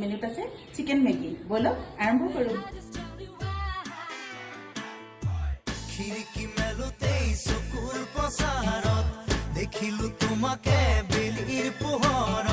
মেনুত আছে chicken Maggi. বলক আৰম্ভ কৰোঁ। খিৰিকী মেলোতেই চকুৰ প্ৰচাৰত দেখিলো তোমাকে বেলিৰ পোহৰত।